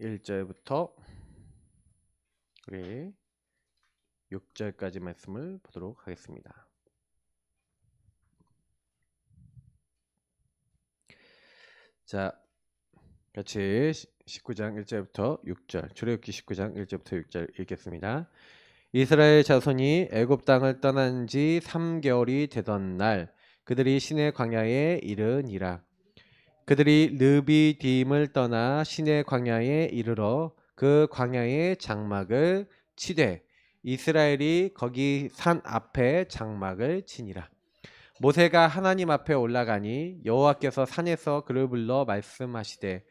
1절부터 우리 6절까지 말씀을 보도록 하겠습니다. 자, 같이 19장 1절부터 6절, 출애굽기 19장 1절부터 6절 읽겠습니다. 이스라엘 자손이 애굽 땅을 떠난 지 3개월이 되던 날 그들이 시내 광야에 이르니라. 그들이 르비딤을 떠나 시내 광야에 이르러 그 광야에 장막을 치되 이스라엘이 거기 산 앞에 장막을 치니라. 모세가 하나님 앞에 올라가니 여호와께서 산에서 그를 불러 말씀하시되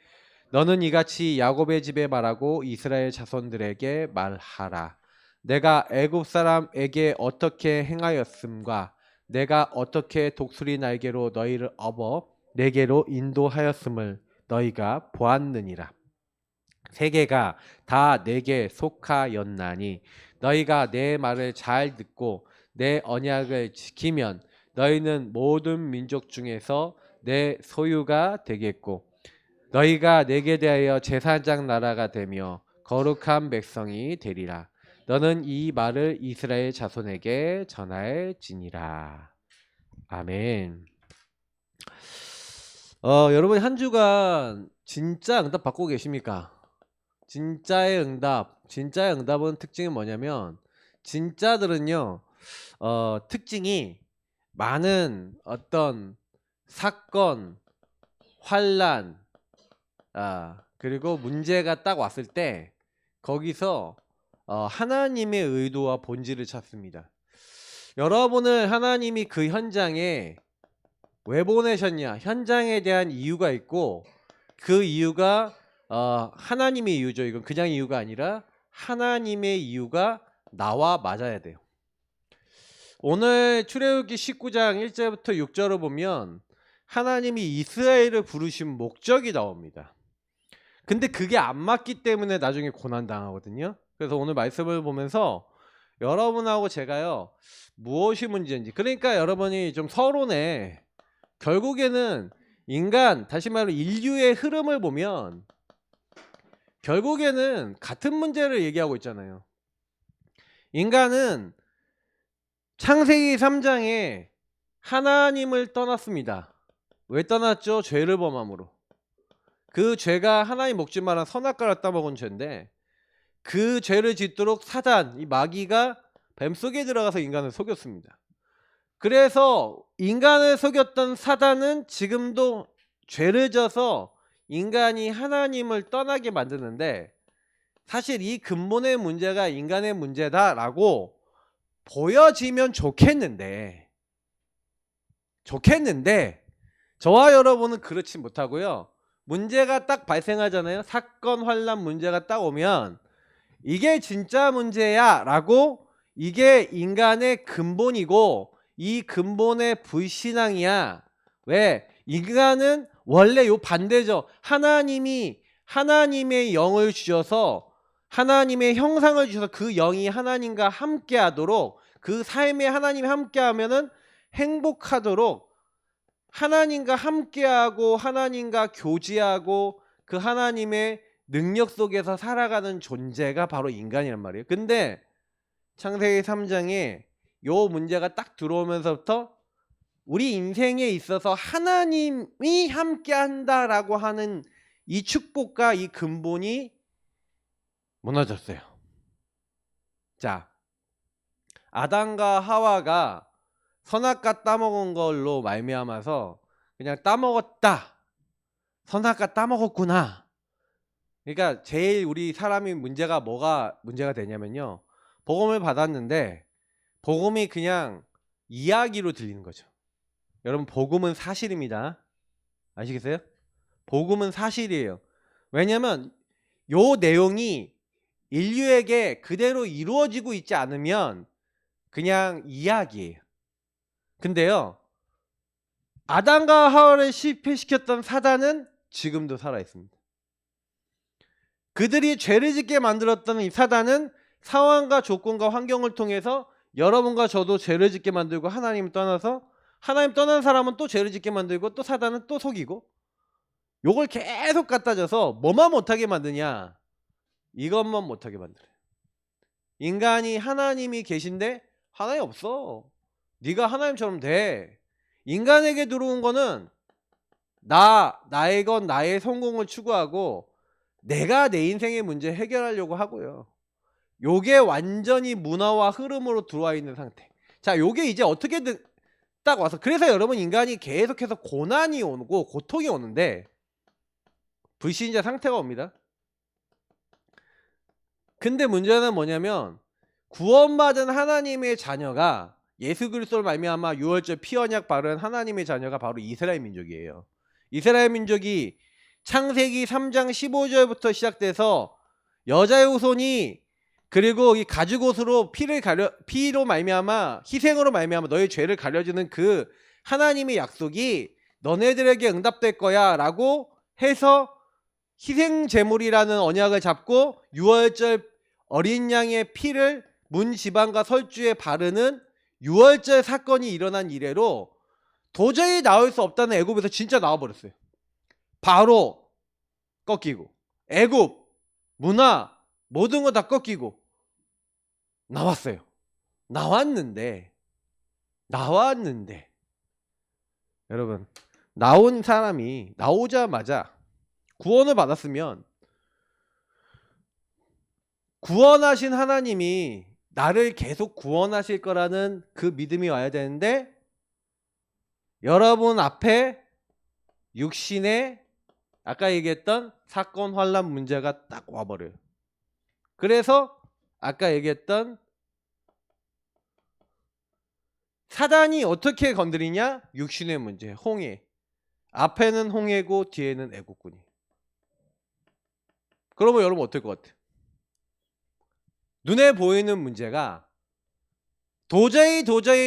너는 이같이 야곱의 집에 말하고 이스라엘 자손들에게 말하라. 내가 애굽 사람에게 어떻게 행하였음과 내가 어떻게 독수리 날개로 너희를 업어 내게로 인도하였음을 너희가 보았느니라. 세계가 다 내게 속하였나니 너희가 내 말을 잘 듣고 내 언약을 지키면 너희는 모든 민족 중에서 내 소유가 되겠고 너희가 내게 대하여 제사장 나라가 되며 거룩한 백성이 되리라. 너는 이 말을 이스라엘 자손에게 전할지니라. 아멘. 여러분 한 주간 진짜 응답 받고 계십니까? 진짜의 응답은 특징이 뭐냐면 진짜들은요 특징이 많은 어떤 사건, 환란, 그리고 문제가 딱 왔을 때 거기서 하나님의 의도와 본질을 찾습니다. 여러분을 하나님이 그 현장에 왜 보내셨냐? 현장에 대한 이유가 있고 그 이유가 하나님의 이유죠. 이건 그냥 이유가 아니라 하나님의 이유가 나와 맞아야 돼요. 오늘 출애굽기 19장 1절부터 6절을 보면 하나님이 이스라엘을 부르신 목적이 나옵니다. 근데 그게 안 맞기 때문에 나중에 고난당하거든요. 그래서 오늘 말씀을 보면서 여러분하고 제가요 무엇이 문제인지, 그러니까 여러분이 좀 서론에 결국에는 인간, 다시 말로 인류의 흐름을 보면 결국에는 같은 문제를 얘기하고 있잖아요. 인간은 창세기 3장에 하나님을 떠났습니다. 왜 떠났죠? 죄를 범함으로. 그 죄가 하나님 먹지 말란 선악과를 따먹은 죄인데 그 죄를 짓도록 사단, 이 마귀가 뱀속에 들어가서 인간을 속였습니다. 그래서 인간을 속였던 사단은 지금도 죄를 져서 인간이 하나님을 떠나게 만드는데 사실 이 근본의 문제가 인간의 문제다라고 보여지면 좋겠는데 저와 여러분은 그렇지 못하고요. 문제가 딱 발생하잖아요. 사건, 환란 문제가 딱 오면 이게 진짜 문제야 라고, 이게 인간의 근본이고 이 근본의 불신앙이야. 왜? 인간은 원래 요 반대죠. 하나님이 하나님의 영을 주셔서 하나님의 형상을 주셔서 그 영이 하나님과 함께 하도록, 그 삶에 하나님이 함께 하면은 행복하도록 하나님과 함께하고 하나님과 교제하고 그 하나님의 능력 속에서 살아가는 존재가 바로 인간이란 말이에요. 근데 창세기 3장에 요 문제가 딱 들어오면서부터 우리 인생에 있어서 하나님이 함께 한다라고 하는 이 축복과 이 근본이 무너졌어요. 자, 아담과 하와가 선악과 따먹은 걸로 말미암아서 그냥 따먹었다, 선악과 따먹었구나. 그러니까 제일 우리 사람이 뭐가 문제가 되냐면요, 복음을 받았는데 복음이 그냥 이야기로 들리는 거죠. 여러분, 복음은 사실입니다. 아시겠어요? 복음은 사실이에요. 왜냐면 요 내용이 인류에게 그대로 이루어지고 있지 않으면 그냥 이야기예요. 근데요, 아담과 하와를 실패시켰던 사단은 지금도 살아있습니다. 그들이 죄를 짓게 만들었던 이 사단은 상황과 조건과 환경을 통해서 여러분과 저도 죄를 짓게 만들고 하나님을 떠나서, 하나님 떠난 사람은 또 죄를 짓게 만들고 또 사단은 또 속이고, 요걸 계속 갖다 줘서 뭐만 못하게 만드냐, 이것만 못하게 만들어요. 인간이 하나님이 계신데 하나님 없어. 네가 하나님처럼 돼. 인간에게 들어온 거는 나의 건 나의 성공을 추구하고 내가 내 인생의 문제 해결하려고 하고요. 요게 완전히 문화와 흐름으로 들어와 있는 상태. 자, 요게 이제 어떻게든 딱 와서, 그래서 여러분 인간이 계속해서 고난이 오고 고통이 오는데 불신자 상태가 옵니다. 근데 문제는 뭐냐면 구원받은 하나님의 자녀가 예수 그리스도를 말미암아 유월절 피언약 바른 하나님의 자녀가 바로 이스라엘 민족이에요. 이스라엘 민족이 창세기 3장 15절부터 시작돼서 여자의 후손이 그리고 이 가죽옷으로 피로 말미암아 희생으로 말미암아 너의 죄를 가려주는 그 하나님의 약속이 너네들에게 응답될 거야 라고 해서 희생 제물이라는 언약을 잡고 유월절 어린 양의 피를 문 지방과 설주에 바르는 유월절 사건이 일어난 이래로 도저히 나올 수 없다는 애굽에서 진짜 나와버렸어요. 바로 꺾이고 애굽 문화 모든 거 다 꺾이고 나왔어요. 나왔는데 여러분, 나온 사람이 나오자마자 구원을 받았으면 구원하신 하나님이 나를 계속 구원하실 거라는 그 믿음이 와야 되는데 여러분 앞에 육신의 아까 얘기했던 사건 환란 문제가 딱 와버려요. 그래서 아까 얘기했던 사단이 어떻게 건드리냐? 육신의 문제, 홍해. 앞에는 홍해고 뒤에는 애국군이. 그러면 여러분 어떨 것 같아요? 눈에 보이는 문제가 도저히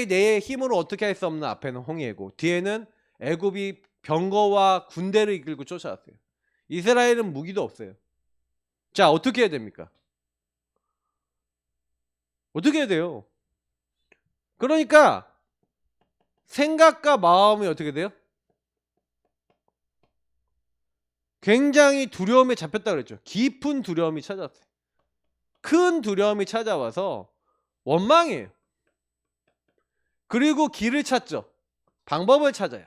내 힘으로 어떻게 할 수 없는 앞에는 홍해고 뒤에는 애굽이 병거와 군대를 이끌고 쫓아왔어요. 이스라엘은 무기도 없어요. 자, 어떻게 해야 됩니까? 어떻게 해야 돼요? 그러니까 생각과 마음이 어떻게 돼요? 굉장히 두려움에 잡혔다 그랬죠. 깊은 두려움이 찾아왔어요. 큰 두려움이 찾아와서 원망해요. 그리고 길을 찾죠. 방법을 찾아요.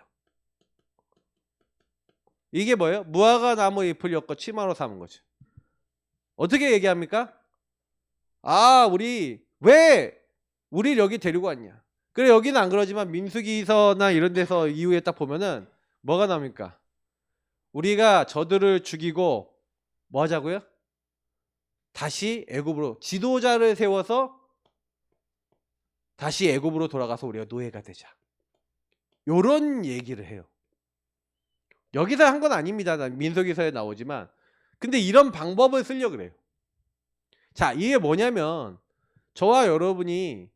이게 뭐예요? 무화과 나무 잎을 엮어 치마로 삼은 거죠. 어떻게 얘기합니까? 아, 왜 우리 여기 데리고 왔냐? 그래, 여기는 안 그러지만 민수기서나 이런 데서 이후에 딱 보면은 뭐가 나옵니까? 우리가 저들을 죽이고 뭐 하자고요? 다시 애굽으로 지도자를 세워서 다시 애굽으로 돌아가서 우리가 노예가 되자. 요런 얘기를 해요. 여기서 한 건 아닙니다. 민수기서에 나오지만 근데 이런 방법을 쓰려고 그래요. 자, 이게 뭐냐면 저와 여러분이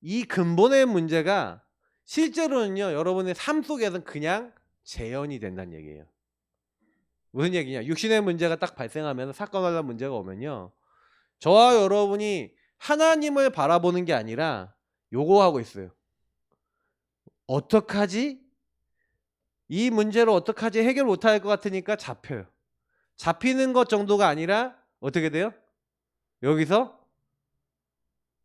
이 근본의 문제가 실제로는요 여러분의 삶 속에서는 그냥 재현이 된다는 얘기예요. 무슨 얘기냐? 육신의 문제가 딱 발생하면 사건 관련 문제가 오면요 저와 여러분이 하나님을 바라보는 게 아니라 요거 하고 있어요. 어떡하지? 이 문제를 어떡하지? 해결 못할 것 같으니까 잡혀요. 잡히는 것 정도가 아니라 어떻게 돼요? 여기서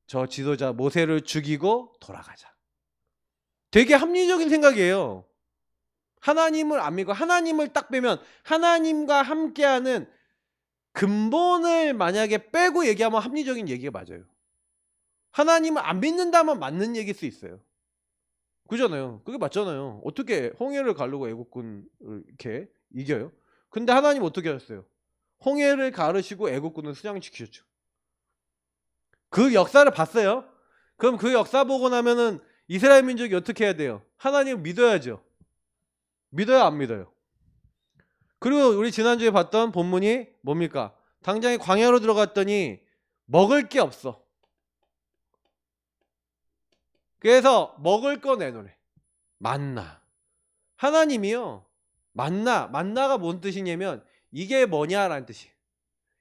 저 지도자 모세를 죽이고 돌아가자. 되게 합리적인 생각이에요. 하나님을 안 믿고 하나님을 딱 빼면 하나님과 함께하는 근본을 만약에 빼고 얘기하면 합리적인 얘기가 맞아요. 하나님을 안 믿는다면 맞는 얘기일 수 있어요. 그잖아요. 그게 맞잖아요. 어떻게 홍해를 가르고 애국군을 이렇게 이겨요? 근데 하나님 어떻게 하셨어요? 홍해를 가르시고 애국군을 수장시키셨죠. 그 역사를 봤어요. 그럼 그 역사 보고 나면은 이스라엘 민족이 어떻게 해야 돼요? 하나님을 믿어야죠. 믿어요, 안 믿어요? 그리고 우리 지난주에 봤던 본문이 뭡니까? 당장에 광야로 들어갔더니 먹을 게 없어. 그래서 먹을 거 내놓으래. 만나. 하나님이요. 만나가 뭔 뜻이냐면 이게 뭐냐라는 뜻이에요.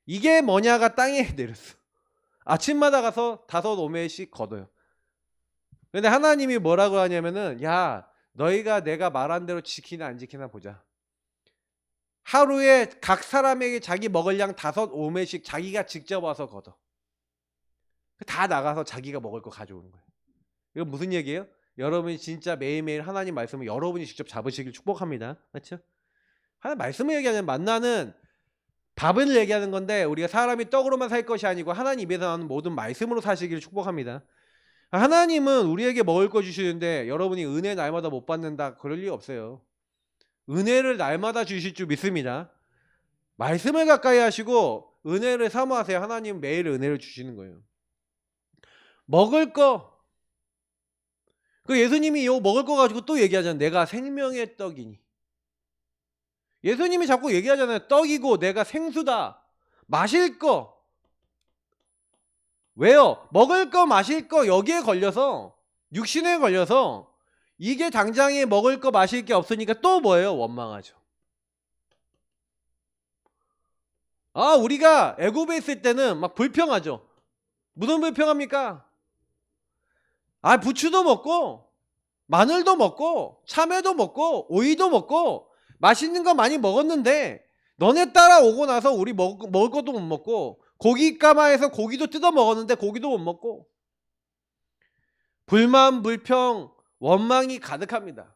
이게 뭐냐가 땅에 내렸어. 아침마다 가서 5오매씩 걷어요. 근데 하나님이 뭐라고 하냐면은 야 너희가 내가 말한 대로 지키나 안 지키나 보자. 하루에 각 사람에게 자기 먹을 양 5-5매씩 자기가 직접 와서 걷어. 다 나가서 자기가 먹을 거 가져오는 거예요. 이거 무슨 얘기예요? 여러분이 진짜 매일매일 하나님 말씀을 여러분이 직접 잡으시길 축복합니다. 맞죠? 하나님 말씀을 얘기하는 만나는 밥을 얘기하는 건데 우리가 사람이 떡으로만 살 것이 아니고 하나님 입에서 나오는 모든 말씀으로 사시기를 축복합니다. 하나님은 우리에게 먹을 거 주시는데 여러분이 은혜 날마다 못 받는다 그럴 리 없어요. 은혜를 날마다 주실 줄 믿습니다. 말씀을 가까이 하시고 은혜를 사모하세요. 하나님 매일 은혜를 주시는 거예요. 먹을 거. 그 예수님이 요 먹을 거 가지고 또 얘기하잖아요. 내가 생명의 떡이니. 예수님이 자꾸 얘기하잖아요. 떡이고 내가 생수다. 마실 거. 왜요? 먹을 거 마실 거 여기에 걸려서 육신에 걸려서 이게 당장에 먹을 거 마실 게 없으니까 또 뭐예요? 원망하죠. 우리가 애굽에 있을 때는 막 불평하죠. 무슨 불평합니까? 부추도 먹고 마늘도 먹고 참외도 먹고 오이도 먹고 맛있는 거 많이 먹었는데 너네 따라오고 나서 우리 먹을 것도 못 먹고 고기 까마에서 고기도 뜯어 먹었는데 고기도 못 먹고 불만 불평 원망이 가득합니다.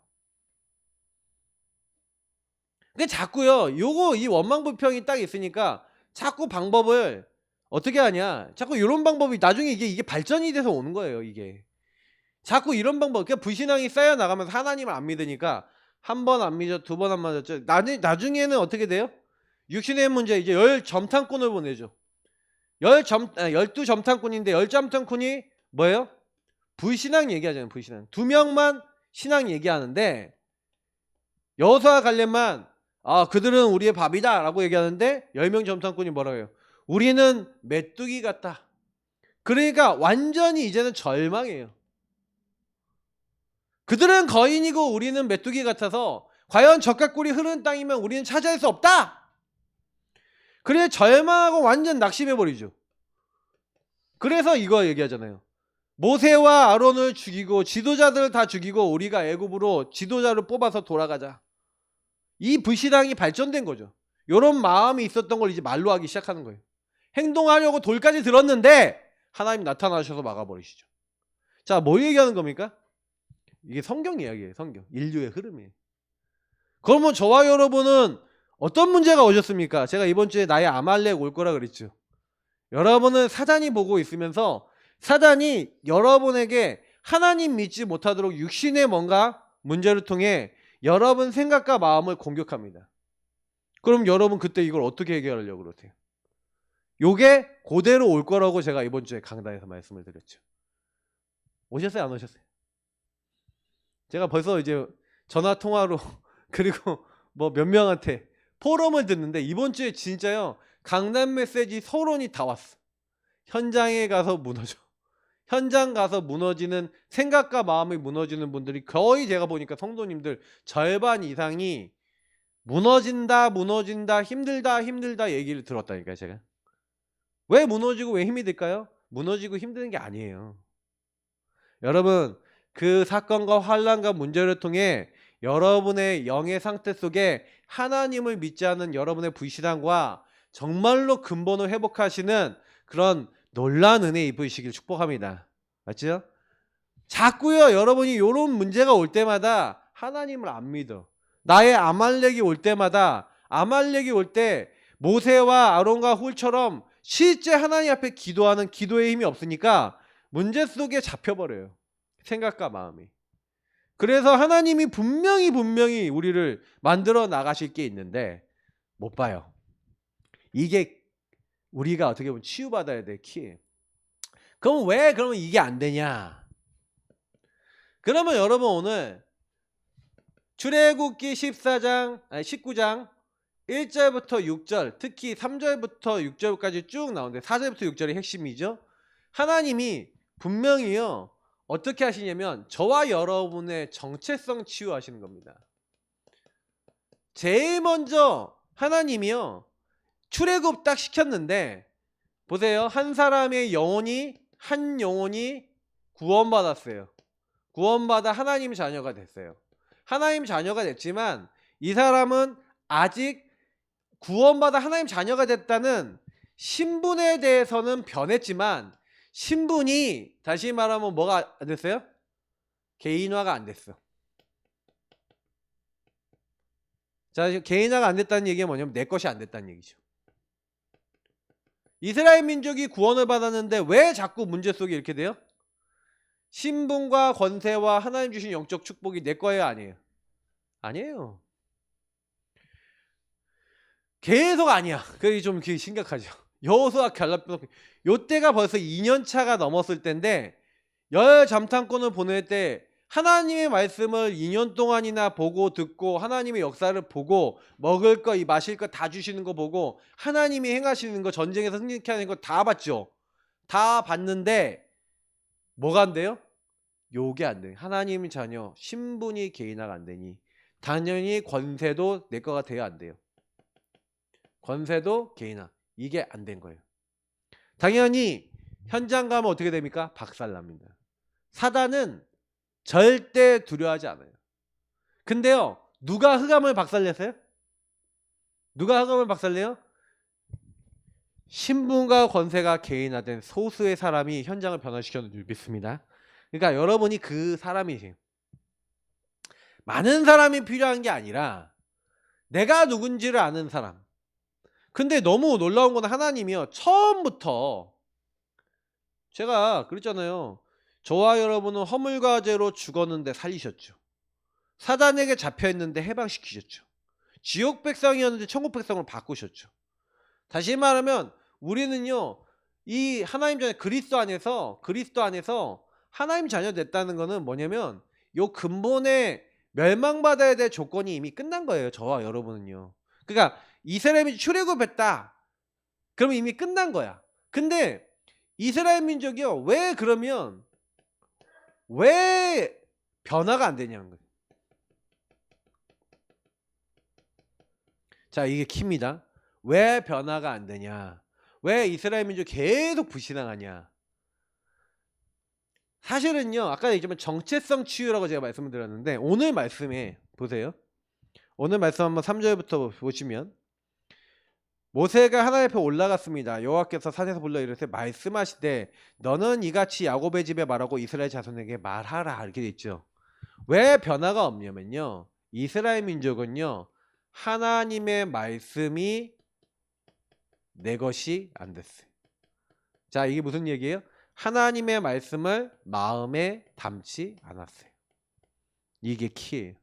근데 자꾸요 이 원망 불평이 딱 있으니까 자꾸 방법을 어떻게 하냐, 자꾸 이런 방법이 나중에 이게 발전이 돼서 오는 거예요. 이게 자꾸 이런 방법, 그러니까 불신앙이 쌓여 나가면서 하나님을 안 믿으니까 한 번 안 믿어, 두 번 안 맞았죠. 나중에는 어떻게 돼요? 육신의 문제, 이제 10점탕꾼을 보내죠. 12점탕꾼인데 10점탕꾼이 뭐예요? 불신앙 얘기하잖아요. 불신앙. 2명만 신앙 얘기하는데 여호수아 갈렙만 그들은 우리의 밥이다 라고 얘기하는데 10명 점탕꾼이 뭐라고 해요? 우리는 메뚜기 같다. 그러니까 완전히 이제는 절망이에요. 그들은 거인이고 우리는 메뚜기 같아서 과연 젓가락꿀이 흐르는 땅이면 우리는 차지할 수 없다. 그래 절망하고 완전 낙심해버리죠. 그래서 이거 얘기하잖아요. 모세와 아론을 죽이고 지도자들을 다 죽이고 우리가 애굽으로 지도자를 뽑아서 돌아가자. 이 불신앙이 발전된 거죠. 이런 마음이 있었던 걸 이제 말로 하기 시작하는 거예요. 행동하려고 돌까지 들었는데 하나님 나타나셔서 막아버리시죠. 자, 뭐 얘기하는 겁니까? 이게 성경 이야기예요. 성경. 인류의 흐름이에요. 그러면 저와 여러분은 어떤 문제가 오셨습니까? 제가 이번 주에 나의 아말렉 올 거라 그랬죠. 여러분은 사단이 보고 있으면서 사단이 여러분에게 하나님 믿지 못하도록 육신의 뭔가 문제를 통해 여러분 생각과 마음을 공격합니다. 그럼 여러분 그때 이걸 어떻게 해결하려고 그러세요? 요게 그대로 올 거라고 제가 이번 주에 강단에서 말씀을 드렸죠. 오셨어요? 안 오셨어요? 제가 벌써 이제 전화 통화로 그리고 뭐 몇 명한테 포럼을 듣는데 이번 주에 진짜요 강단 메시지 서론이 다 왔어. 현장에 가서 무너져. 현장 가서 무너지는 생각과 마음이 무너지는 분들이 거의 제가 보니까 성도님들 절반 이상이 무너진다 힘들다 얘기를 들었다니까요. 제가 왜 무너지고 왜 힘이 들까요? 무너지고 힘드는 게 아니에요. 여러분 그 사건과 환난과 문제를 통해 여러분의 영의 상태 속에 하나님을 믿지 않는 여러분의 불신앙과 정말로 근본을 회복하시는 그런 놀라운 은혜 입으시길 축복합니다. 맞죠? 자꾸요 여러분이 이런 문제가 올 때마다 하나님을 안 믿어. 나의 아말렉이 올 때마다 아말렉이 올 때 모세와 아론과 훌처럼 실제 하나님 앞에 기도하는 기도의 힘이 없으니까 문제 속에 잡혀버려요. 생각과 마음이. 그래서 하나님이 분명히 우리를 만들어 나가실 게 있는데 못 봐요. 이게 우리가 어떻게 보면 치유받아야 될 키예요. 그러면 이게 안 되냐? 그러면 여러분 오늘 출애굽기 19장 1절부터 6절, 특히 3절부터 6절까지 쭉 나오는데 4절부터 6절이 핵심이죠. 하나님이 분명히요 어떻게 하시냐면 저와 여러분의 정체성 치유하시는 겁니다. 제일 먼저 하나님이요 출애굽 딱 시켰는데 보세요. 한 영혼이 구원받았어요. 구원받아 하나님 자녀가 됐어요. 하나님 자녀가 됐지만 이 사람은 아직 구원받아 하나님 자녀가 됐다는 신분에 대해서는 변했지만 신분이 다시 말하면 뭐가 안 됐어요? 개인화가 안 됐어. 자, 개인화가 안 됐다는 얘기가 뭐냐면 내 것이 안 됐다는 얘기죠. 이스라엘 민족이 구원을 받았는데 왜 자꾸 문제 속에 이렇게 돼요? 신분과 권세와 하나님 주신 영적 축복이 내 거예요, 아니에요? 아니에요. 계속 아니야. 그게 좀 심각하죠. 여호수아 결합 요때가 벌써 2년 차가 넘었을 때인데 열 잠탄권을 보낼 때 하나님의 말씀을 2년 동안이나 보고 듣고 하나님의 역사를 보고 먹을 거, 마실 거 다 주시는 거 보고 하나님이 행하시는 거, 전쟁에서 승리케 하는 거 다 봤죠. 다 봤는데 뭐가 안 돼요? 요게 안 돼. 하나님 자녀 신분이 개인화가 안 되니 당연히 권세도 내 거가 돼야 안 돼요. 권세도 개인화. 이게 안 된 거예요. 당연히 현장 가면 어떻게 됩니까? 박살납니다. 사단은 절대 두려워하지 않아요. 근데요, 누가 흑암을 박살냈어요? 누가 흑암을 박살내요? 신분과 권세가 개인화된 소수의 사람이 현장을 변화시켜는 줄 믿습니다. 그러니까 여러분이 그 사람이세요. 많은 사람이 필요한 게 아니라 내가 누군지를 아는 사람. 근데 너무 놀라운 건 하나님이요. 처음부터 제가 그랬잖아요. 저와 여러분은 허물과 죄로 죽었는데 살리셨죠. 사단에게 잡혀있는데 해방시키셨죠. 지옥 백성이었는데 천국 백성으로 바꾸셨죠. 다시 말하면 우리는요. 이 하나님 자녀 그리스도 안에서 하나님 자녀 됐다는 거는 뭐냐면 요 근본의 멸망받아야 될 조건이 이미 끝난 거예요. 저와 여러분은요. 그러니까 이스라엘이 출애굽했다. 그러면 이미 끝난 거야. 근데 이스라엘 민족이요. 왜 변화가 안 되냐는 거예요. 자, 이게 키입니다. 왜 변화가 안 되냐? 왜 이스라엘 민족 계속 불신앙하냐? 사실은요. 아까 얘기했지만 정체성 치유라고 제가 말씀을 드렸는데 오늘 말씀에 보세요. 오늘 말씀 한번 3절부터 보시면 모세가 하나님 앞에 올라갔습니다. 여호와께서 산에서 불러 이르되 말씀하시되 너는 이같이 야곱의 집에 말하고 이스라엘 자손에게 말하라 이렇게 돼 있죠. 왜 변화가 없냐면요. 이스라엘 민족은요. 하나님의 말씀이 내 것이 안 됐어요. 자, 이게 무슨 얘기예요? 하나님의 말씀을 마음에 담지 않았어요. 이게 키예요.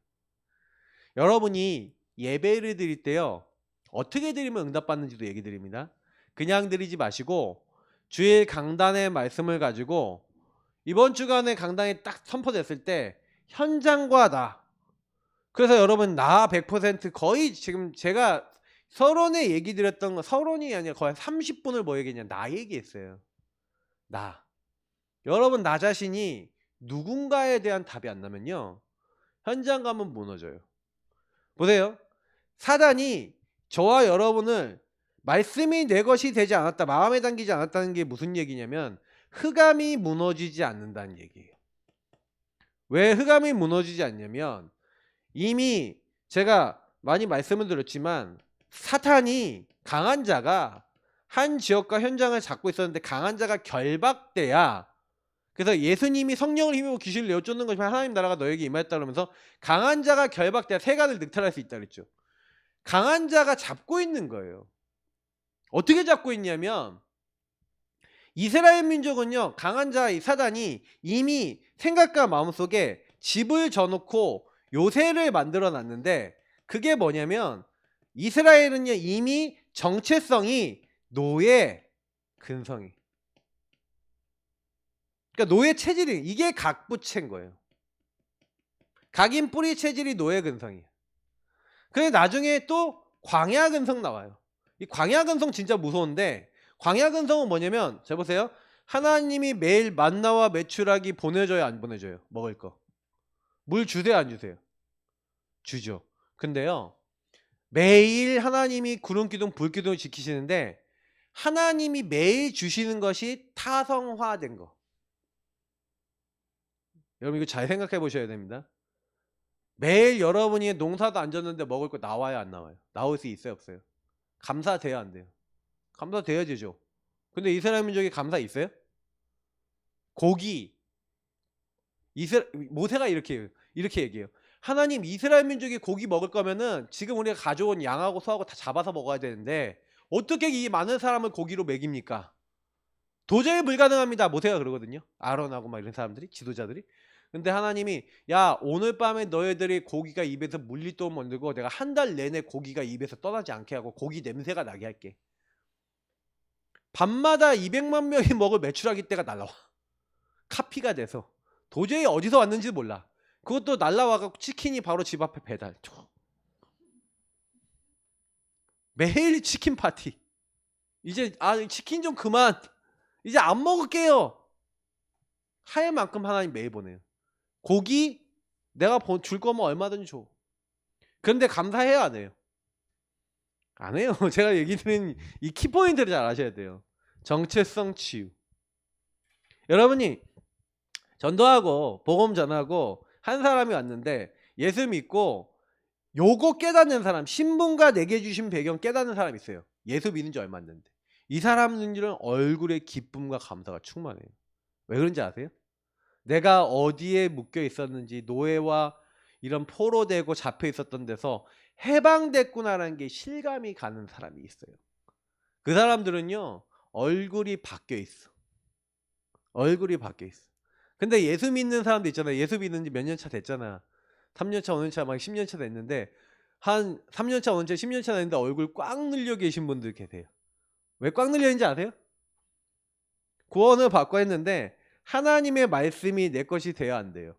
여러분이 예배를 드릴 때요. 어떻게 드리면 응답받는지도 얘기 드립니다. 그냥 드리지 마시고 주일 강단의 말씀을 가지고 이번 주간에 강단이 딱 선포됐을 때 현장과 나, 그래서 여러분 나 100% 거의 지금 제가 서론에 얘기 드렸던 거 서론이 아니라 거의 30분을 뭐 얘기했냐 나 얘기했어요. 나. 여러분 나 자신이 누군가에 대한 답이 안 나면요. 현장 가면 무너져요. 보세요. 사단이 저와 여러분을 말씀이 내 것이 되지 않았다. 마음에 담기지 않았다는 게 무슨 얘기냐면 흑암이 무너지지 않는다는 얘기예요. 왜 흑암이 무너지지 않냐면 이미 제가 많이 말씀을 드렸지만 사탄이 강한 자가 한 지역과 현장을 잡고 있었는데 강한 자가 결박돼야 그래서 예수님이 성령을 힘입어 귀신을 내어 쫓는 것이면 하나님 나라가 너에게 임하였다 그러면서 강한 자가 결박돼야 세간을 늑탈할 수 있다 그랬죠. 강한 자가 잡고 있는 거예요. 어떻게 잡고 있냐면 이스라엘 민족은요. 강한 자 이 사단이 이미 생각과 마음속에 집을 져놓고 요새를 만들어 놨는데 그게 뭐냐면 이스라엘은요. 이미 정체성이 노예 근성이 그러니까 노예 체질이 이게 각부체인 거예요. 각인 뿌리 체질이 노예 근성이에요. 근데 나중에 또 광야 근성 나와요. 이 광야 근성 진짜 무서운데 광야 근성은 뭐냐면 잘 보세요. 하나님이 매일 만나와 메추라기 보내줘요 안 보내줘요? 먹을 거. 물 주세요 안 주세요? 주죠. 근데요. 매일 하나님이 구름 기둥 불 기둥을 지키시는데 하나님이 매일 주시는 것이 타성화된 거. 여러분 이거 잘 생각해 보셔야 됩니다. 매일 여러분이 농사도 안 졌는데 먹을 거 나와요 안 나와요? 나올 수 있어요 없어요? 감사돼야 안 돼요? 감사돼야 되죠. 근데 이스라엘 민족이 감사 있어요? 고기 모세가 이렇게 얘기해요. 하나님, 이스라엘 민족이 고기 먹을 거면은 지금 우리가 가져온 양하고 소하고 다 잡아서 먹어야 되는데 어떻게 이 많은 사람을 고기로 먹입니까? 도저히 불가능합니다. 모세가 그러거든요. 아론하고 막 이런 사람들이, 지도자들이. 근데 하나님이, 야, 오늘 밤에 너희들이 고기가 입에서 물릴 도 만들고 내가 한 달 내내 고기가 입에서 떠나지 않게 하고 고기 냄새가 나게 할게. 밤마다 200만 명이 먹을 메추라기 떼가 날라와. 카피가 돼서. 도저히 어디서 왔는지 몰라. 그것도 날라와갖고 치킨이 바로 집 앞에 배달. 매일 치킨 파티. 이제 치킨 좀 그만. 이제 안 먹을게요. 할 만큼 하나님 매일 보내요. 고기 내가 줄 거면 얼마든지 줘. 그런데 감사해야 안 해요? 안 해요. 제가 얘기 드린 이 키포인트를 잘 아셔야 돼요. 정체성 치유. 여러분이 전도하고 복음 전하고 한 사람이 왔는데 예수 믿고 요거 깨닫는 사람, 신분과 내게 주신 배경 깨닫는 사람이 있어요. 예수 믿은 지 얼마 안 됐는데 이 사람들은 얼굴에 기쁨과 감사가 충만해요. 왜 그런지 아세요? 내가 어디에 묶여 있었는지, 노예와 이런 포로되고 잡혀 있었던 데서 해방됐구나라는 게 실감이 가는 사람이 있어요. 그 사람들은요, 얼굴이 바뀌어 있어. 얼굴이 바뀌어 있어. 근데 예수 믿는 사람도 있잖아요. 예수 믿는 지 몇 년 차 됐잖아. 3년 차, 5년 차, 막 10년 차 됐는데 한 3년 차, 5년 차, 10년 차 됐는데 얼굴 꽉 늘려 계신 분들 계세요. 왜 꽉 늘려 있는지 아세요? 구원을 받고 했는데 하나님의 말씀이 내 것이 돼야 안 돼요.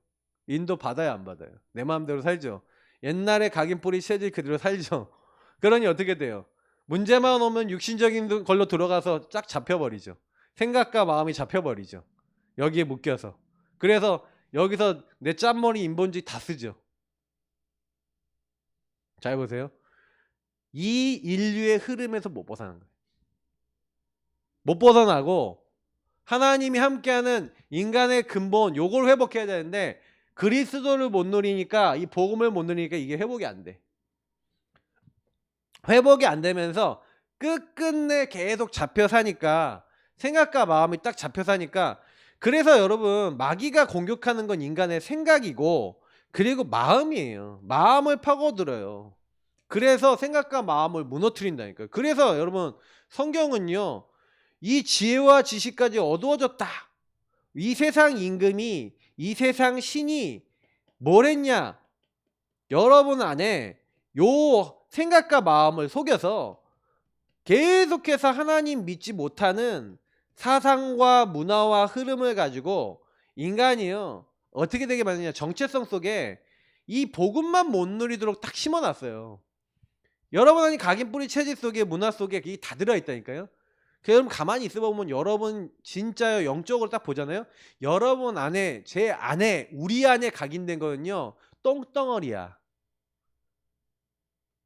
인도 받아야 안 받아요? 내 마음대로 살죠. 옛날에 각인 뿌리 체질 그대로 살죠. 그러니 어떻게 돼요? 문제만 오면 육신적인 걸로 들어가서 쫙 잡혀버리죠. 생각과 마음이 잡혀버리죠. 여기에 묶여서. 그래서 여기서 내 짠머리 인본주의 다 쓰죠. 잘 보세요. 이 인류의 흐름에서 못 벗어나는 거예요. 못 벗어나고 하나님이 함께하는 인간의 근본, 요걸 회복해야 되는데 그리스도를 못 누리니까, 이 복음을 못 누리니까 이게 회복이 안 돼. 회복이 안 되면서 끝끝내 계속 잡혀 사니까, 생각과 마음이 딱 잡혀 사니까, 그래서 여러분, 마귀가 공격하는 건 인간의 생각이고 그리고 마음이에요. 마음을 파고들어요. 그래서 생각과 마음을 무너뜨린다니까요. 그래서 여러분, 성경은요, 이 지혜와 지식까지 어두워졌다. 이 세상 임금이, 이 세상 신이 뭘 했냐? 여러분 안에 요 생각과 마음을 속여서 계속해서 하나님 믿지 못하는 사상과 문화와 흐름을 가지고 인간이요, 어떻게 되게 만드냐, 정체성 속에 이 복음만 못 누리도록 딱 심어놨어요. 여러분 안에 각인 뿌리 체질 속에, 문화 속에 이게 다 들어있다니까요. 여러분 가만히 있어보면 여러분 진짜 영적으로 딱 보잖아요. 여러분 안에, 제 안에, 우리 안에 각인된 거는요, 똥덩어리야.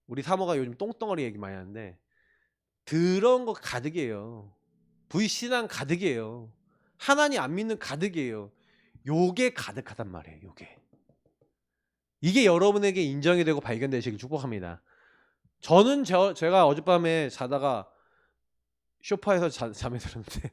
우리 사모가 요즘 똥덩어리 얘기 많이 하는데 더러운 거 가득이에요. 불신앙 가득이에요. 하나님 안 믿는 가득이에요. 요게 가득하단 말이에요. 요게. 이게 여러분에게 인정이 되고 발견되시길 축복합니다. 저는 제가 어젯밤에 자다가 소파에서 잠이 들었는데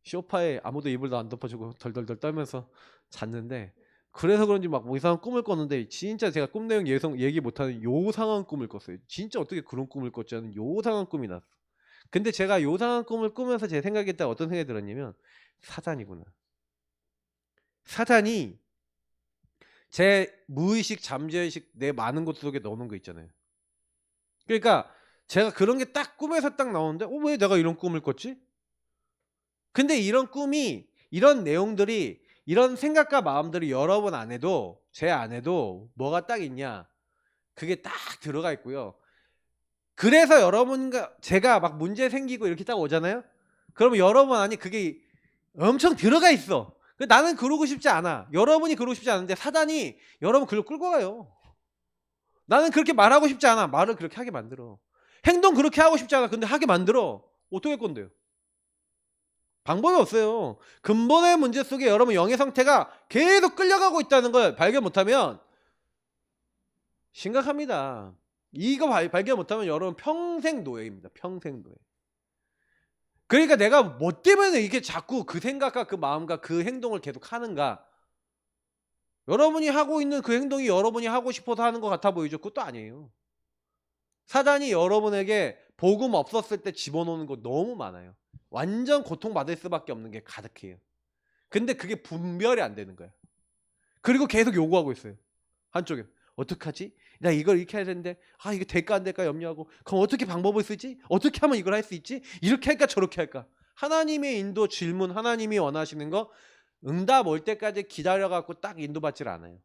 소파에 아무도 이불도 안 덮어주고 덜덜덜 떨면서 잤는데, 그래서 그런지 막 뭐 이상한 꿈을 꿨는데 진짜 제가 꿈 내용 얘기 못하는 요상한 꿈을 꿨어요. 진짜 어떻게 그런 꿈을 꿨지 않은 요상한 꿈이 났어. 근데 제가 요상한 꿈을 꾸면서 제 생각했다 어떤 생각이 들었냐면, 사단이구나. 사단이 제 무의식, 잠재의식, 내 많은 것 속에 넣어놓은 거 있잖아요. 그러니까 제가 그런 게 딱 꿈에서 딱 나오는데 왜 내가 이런 꿈을 꿨지? 근데 이런 꿈이, 이런 내용들이, 이런 생각과 마음들이 여러분 안에도, 제 안에도 뭐가 딱 있냐, 그게 딱 들어가 있고요. 그래서 여러분과 제가 막 문제 생기고 이렇게 딱 오잖아요. 그러면 여러분 안에 그게 엄청 들어가 있어. 나는 그러고 싶지 않아. 여러분이 그러고 싶지 않은데 사단이 여러분 글로 끌고 가요. 나는 그렇게 말하고 싶지 않아. 말을 그렇게 하게 만들어. 행동 그렇게 하고 싶지 않아. 근데 하게 만들어. 어떻게 할 건데요? 방법이 없어요. 근본의 문제 속에 여러분 영의 상태가 계속 끌려가고 있다는 걸 발견 못하면 심각합니다. 이거 발견 못하면 여러분 평생 노예입니다. 평생 노예. 그러니까 내가 뭐 때문에 이렇게 자꾸 그 생각과 그 마음과 그 행동을 계속 하는가? 여러분이 하고 있는 그 행동이 여러분이 하고 싶어서 하는 것 같아 보이죠? 그것도 아니에요. 사단이 여러분에게 복음 없었을 때 집어넣는 거 너무 많아요. 완전 고통받을 수밖에 없는 게 가득해요. 근데 그게 분별이 안 되는 거예요. 그리고 계속 요구하고 있어요. 한쪽에 어떡하지? 나 이걸 이렇게 해야 되는데 이게 될까 안 될까 염려하고, 그럼 어떻게 방법을 쓰지? 어떻게 하면 이걸 할 수 있지? 이렇게 할까 저렇게 할까? 하나님의 인도, 질문, 하나님이 원하시는 거 응답 올 때까지 기다려갖고 딱 인도받질 않아요.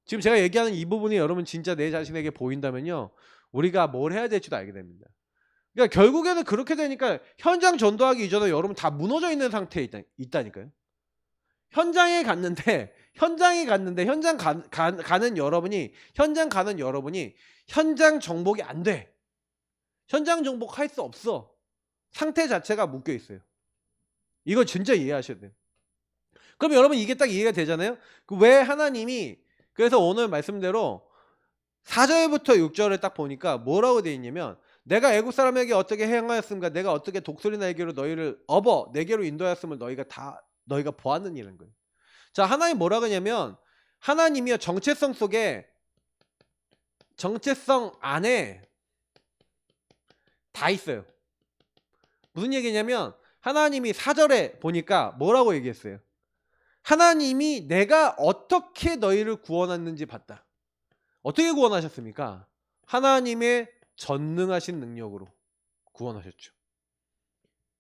지금 제가 얘기하는 이 부분이 여러분 진짜 내 자신에게 보인다면요, 우리가 뭘 해야 될지도 알게 됩니다. 그러니까 결국에는 그렇게 되니까 현장 전도하기 이전에 여러분 다 무너져 있는 상태에 있다니까요. 현장 가는 여러분이 현장 정복이 안 돼. 현장 정복할 수 없어. 상태 자체가 묶여 있어요. 이거 진짜 이해하셔야 돼요. 그럼 여러분 이게 딱 이해가 되잖아요. 왜 하나님이, 그래서 오늘 말씀대로 4절부터 6절을 딱 보니까 뭐라고 되어 있냐면, 내가 애국 사람에게 어떻게 행하였습니까? 내가 어떻게 독수리 날개로 너희를 업어 내게로 인도하였음을 너희가 보았느니라는 거예요. 자, 하나님 뭐라 그러냐면, 하나님이요 정체성 속에, 정체성 안에 다 있어요. 무슨 얘기냐면, 하나님이 4절에 보니까 뭐라고 얘기했어요? 하나님이 내가 어떻게 너희를 구원했는지 봤다. 어떻게 구원하셨습니까? 하나님의 전능하신 능력으로 구원하셨죠.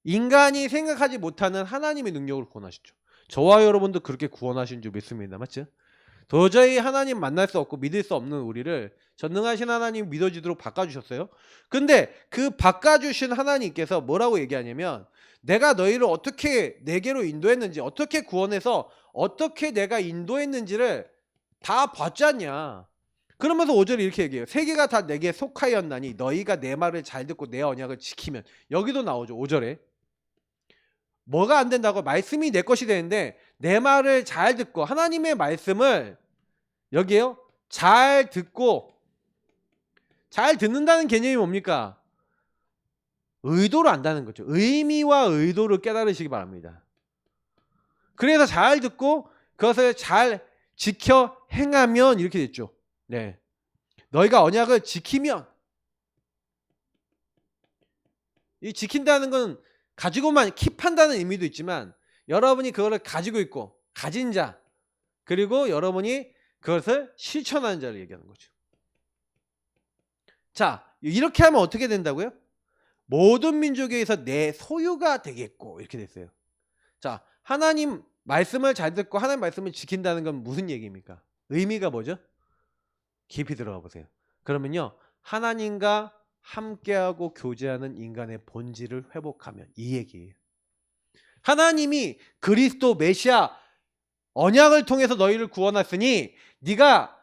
인간이 생각하지 못하는 하나님의 능력으로 구원하셨죠. 저와 여러분도 그렇게 구원하신 줄 믿습니다. 맞죠? 도저히 하나님 만날 수 없고 믿을 수 없는 우리를 전능하신 하나님 믿어지도록 바꿔주셨어요. 근데 그 바꿔주신 하나님께서 뭐라고 얘기하냐면, 내가 너희를 어떻게 내게로 인도했는지, 어떻게 구원해서 어떻게 내가 인도했는지를 다 봤지 않냐. 그러면서 5절에 이렇게 얘기해요. 세계가 다 내게 속하였나니 너희가 내 말을 잘 듣고 내 언약을 지키면. 여기도 나오죠. 5절에 뭐가 안 된다고? 말씀이 내 것이 되는데 내 말을 잘 듣고, 하나님의 말씀을 여기에요 잘 듣고, 잘 듣는다는 개념이 뭡니까? 의도를 안다는 거죠. 의미와 의도를 깨달으시기 바랍니다. 그래서 잘 듣고 그것을 잘 지켜 행하면 이렇게 됐죠. 네, 너희가 언약을 지키면. 이 지킨다는 건 가지고만 킵한다는 의미도 있지만, 여러분이 그거를 가지고 있고 가진 자, 그리고 여러분이 그것을 실천하는 자를 얘기하는 거죠. 자, 이렇게 하면 어떻게 된다고요? 모든 민족에서 내 소유가 되겠고, 이렇게 됐어요. 자, 하나님 말씀을 잘 듣고 하나님 말씀을 지킨다는 건 무슨 얘기입니까? 의미가 뭐죠? 깊이 들어가 보세요. 그러면요, 하나님과 함께하고 교제하는 인간의 본질을 회복하면, 이 얘기예요. 하나님이 그리스도 메시아 언약을 통해서 너희를 구원했으니, 네가,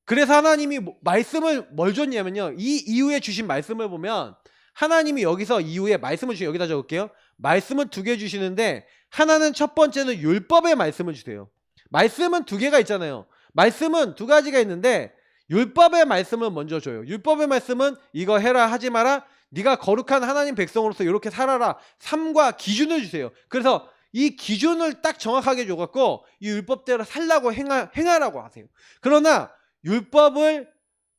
그래서 하나님이 말씀을 뭘 줬냐면요, 이 이후에 주신 말씀을 보면 하나님이 여기서 이후에 말씀을 주시면, 여기다 적을게요. 말씀을 2개 주시는데, 하나는 첫 번째는 율법의 말씀을 주세요. 말씀은 2개가 있잖아요. 말씀은 2가지가 있는데 율법의 말씀을 먼저 줘요. 율법의 말씀은 이거 해라 하지 마라, 네가 거룩한 하나님 백성으로서 이렇게 살아라, 삶과 기준을 주세요. 그래서 이 기준을 딱 정확하게 줘갖고 이 율법대로 살라고 행하라고 하세요. 그러나 율법을